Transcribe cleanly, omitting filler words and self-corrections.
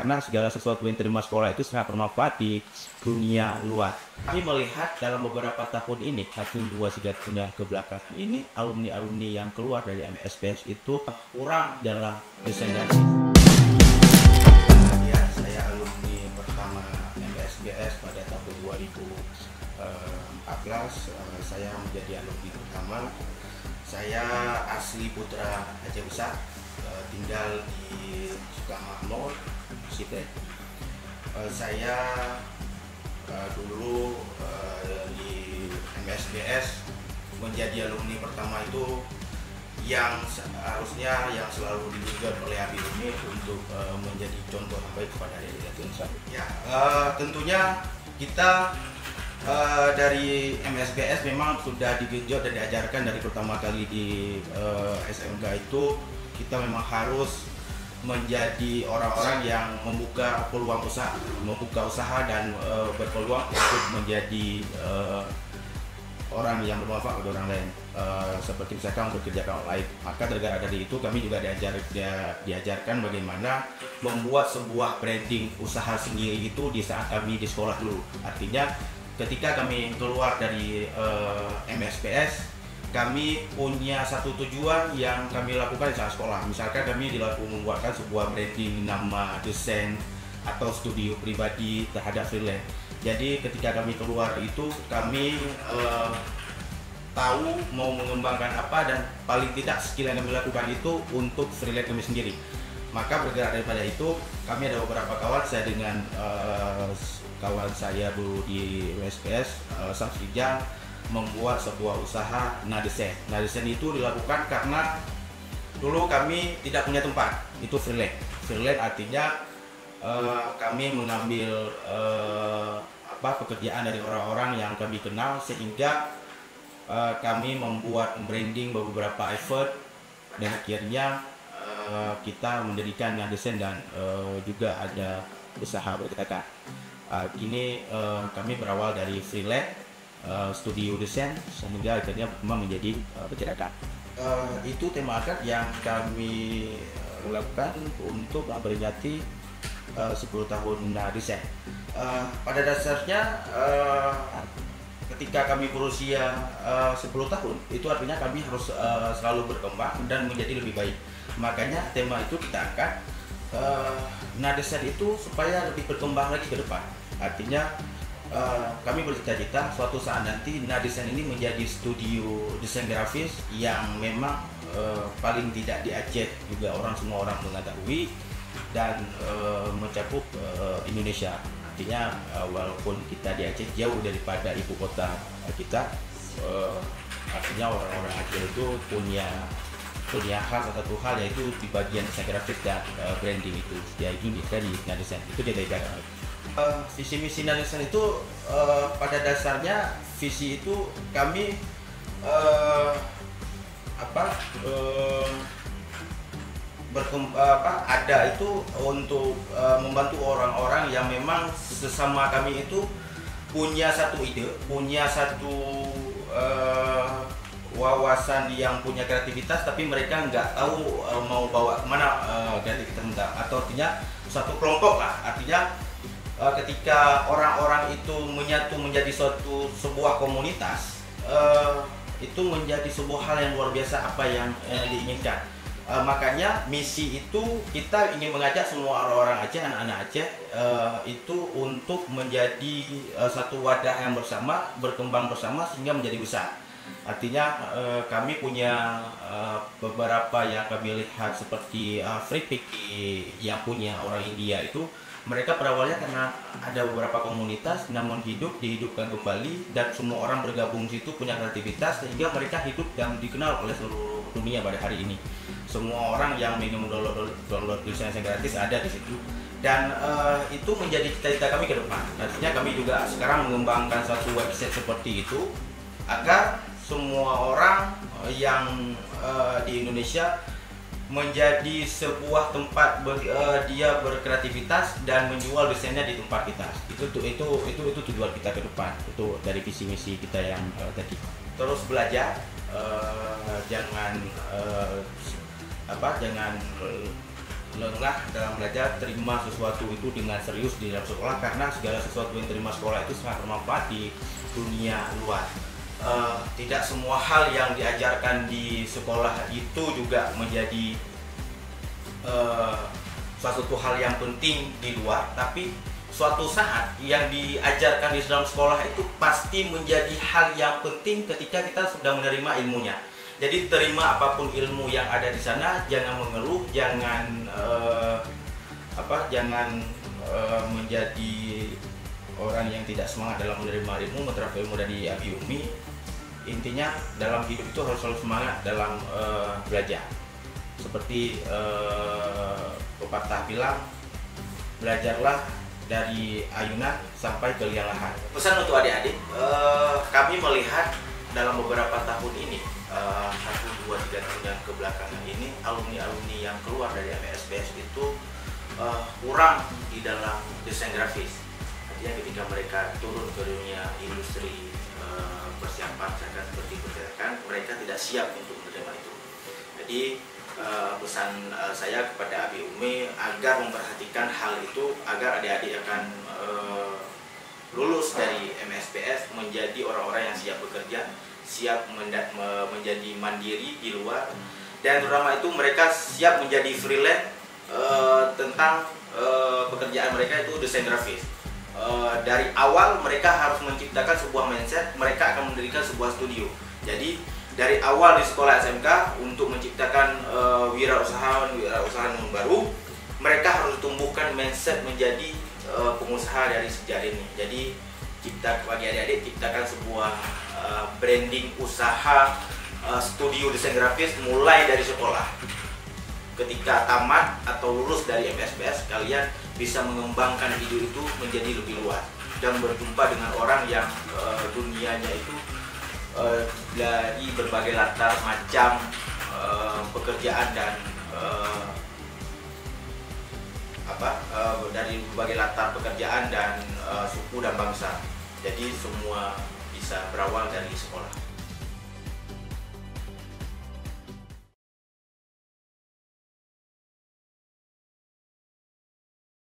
karena segala sesuatu yang terima sekolah itu sangat bermanfaat di dunia luar. Kami melihat dalam beberapa tahun ini, 1, 2, 3 tahun ke belakang ini, alumni-alumni yang keluar dari MSPS itu kurang dalam desain grafis. Ya, saya alumni pertama MSPS pada tahun 2014. Saya menjadi alumni pertama. Saya asli Putra Aceh Besar, tinggal di Sukamakmur, Site. Saya dulu di MSBS menjadi alumni pertama itu yang seharusnya yang selalu diduga oleh Habib ini untuk menjadi contoh yang baik kepada adik-adik Indonesia. Ya, tentunya kita dari MSBS memang sudah digenjot dan diajarkan dari pertama kali di SMK itu kita memang harus menjadi orang-orang yang membuka peluang usaha dan berpeluang untuk menjadi orang yang bermanfaat untuk orang lain, seperti misalkan bekerja online. Maka dari itu kami juga diajarkan bagaimana membuat sebuah branding usaha sendiri itu di saat kami di sekolah dulu. Artinya ketika kami keluar dari MSPS, kami punya satu tujuan yang kami lakukan di saat sekolah. Misalkan kami membuatkan sebuah branding nama, desain, atau studio pribadi terhadap freelance. Jadi ketika kami keluar itu kami tahu mau mengembangkan apa, dan paling tidak skill yang kami lakukan itu untuk freelance kami sendiri. Maka bergerak daripada itu, kami ada beberapa kawan, saya dengan kawan saya dulu di USPS, Samsija, membuat sebuah usaha Nadesen. Nadesen itu dilakukan karena dulu kami tidak punya tempat, itu freelance. Freelance artinya kami mengambil pekerjaan dari orang-orang yang kami kenal, sehingga kami membuat branding beberapa effort, dan akhirnya kita mendirikan Nadesen dan juga ada usaha berkata. Kini kami berawal dari freelance, studio desain, sehingga akhirnya memang menjadi berkata. Itu tema akad yang kami lakukan untuk memperingati 10 tahun desain. Pada dasarnya ketika kami berusia 10 tahun, itu artinya kami harus selalu berkembang dan menjadi lebih baik. Makanya tema itu kita angkat, Nadesen itu supaya lebih berkembang lagi ke depan. Artinya kami bercita-cita suatu saat nanti Nadesen ini menjadi studio desain grafis yang memang paling tidak di Aceh juga semua orang mengetahui, dan mencakup Indonesia. Artinya walaupun kita di Aceh jauh daripada ibu kota kita, artinya orang-orang Aceh itu punya hal satu hal, yaitu di bagian desain grafis dan branding itu, yaitu dari Nadesen itu dia dari visi misi Nadesen itu pada dasarnya visi itu kami ada itu untuk membantu orang-orang yang memang sesama kami itu punya satu ide, punya satu wawasan yang punya kreativitas, tapi mereka nggak tahu mau bawa kemana kreativitas mereka, atau artinya satu kelompok lah. Artinya ketika orang-orang itu menyatu menjadi sebuah komunitas, itu menjadi sebuah hal yang luar biasa apa yang diinginkan. Makanya misi itu kita ingin mengajak semua orang-orang Aceh, anak-anak Aceh itu untuk menjadi satu wadah yang bersama, berkembang bersama sehingga menjadi besar. Artinya kami punya beberapa yang kami lihat seperti Free Pick yang punya orang India itu. Mereka pada awalnya karena ada beberapa komunitas, namun dihidupkan kembali, dan semua orang bergabung di situ punya kreativitas, sehingga mereka hidup dan dikenal oleh seluruh dunia pada hari ini. Semua orang yang ingin download desain gratis ada di situ, dan itu menjadi cita-cita kami ke depan. Artinya kami juga sekarang mengembangkan satu website seperti itu agar semua orang yang di Indonesia menjadi sebuah tempat dia berkreativitas dan menjual desainnya di tempat kita. Itu tujuan kita ke depan. Itu dari visi misi kita yang tadi. Terus belajar, jangan lengah dalam belajar, terima sesuatu itu dengan serius di dalam sekolah, karena segala sesuatu yang terima sekolah itu sangat bermanfaat di dunia luar. Tidak semua hal yang diajarkan di sekolah itu juga menjadi suatu hal yang penting di luar, tapi suatu saat yang diajarkan di dalam sekolah itu pasti menjadi hal yang penting ketika kita sudah menerima ilmunya. Jadi terima apapun ilmu yang ada di sana, jangan mengeluh, jangan menjadi orang yang tidak semangat dalam menerima ilmu, menerapkan ilmu dari Abi Umi. Intinya dalam hidup itu harus selalu semangat dalam belajar. Seperti pepatah bilang, belajarlah dari ayunan sampai ke liang lahat. Pesan untuk adik-adik, kami melihat dalam beberapa tahun ini, 1, 2, 3 tahun yang kebelakangan ini, alumni-alumni yang keluar dari MSPS itu kurang di dalam desain grafis. Artinya ketika mereka turun ke dunia industri persiapan seperti percetakan, mereka tidak siap untuk menerima itu. Jadi pesan saya kepada Abi Umi agar memperhatikan hal itu, agar adik-adik akan lulus dari MSPS menjadi orang-orang yang siap bekerja, siap menjadi mandiri di luar, dan terutama itu mereka siap menjadi freelance tentang pekerjaan mereka itu desain grafis. Dari awal mereka harus menciptakan sebuah mindset, mereka akan mendirikan sebuah studio. Jadi dari awal di sekolah SMK untuk menciptakan wirausaha yang baru, mereka harus tumbuhkan mindset menjadi pengusaha dari sejak ini. Jadi bagi adik-adik, ciptakan sebuah branding usaha studio desain grafis mulai dari sekolah. Ketika tamat atau lulus dari MSPS, kalian bisa mengembangkan ide itu menjadi lebih luas dan berjumpa dengan orang yang dunianya itu dari berbagai latar macam pekerjaan dan dari berbagai latar pekerjaan dan suku dan bangsa. Jadi semua bisa berawal dari sekolah.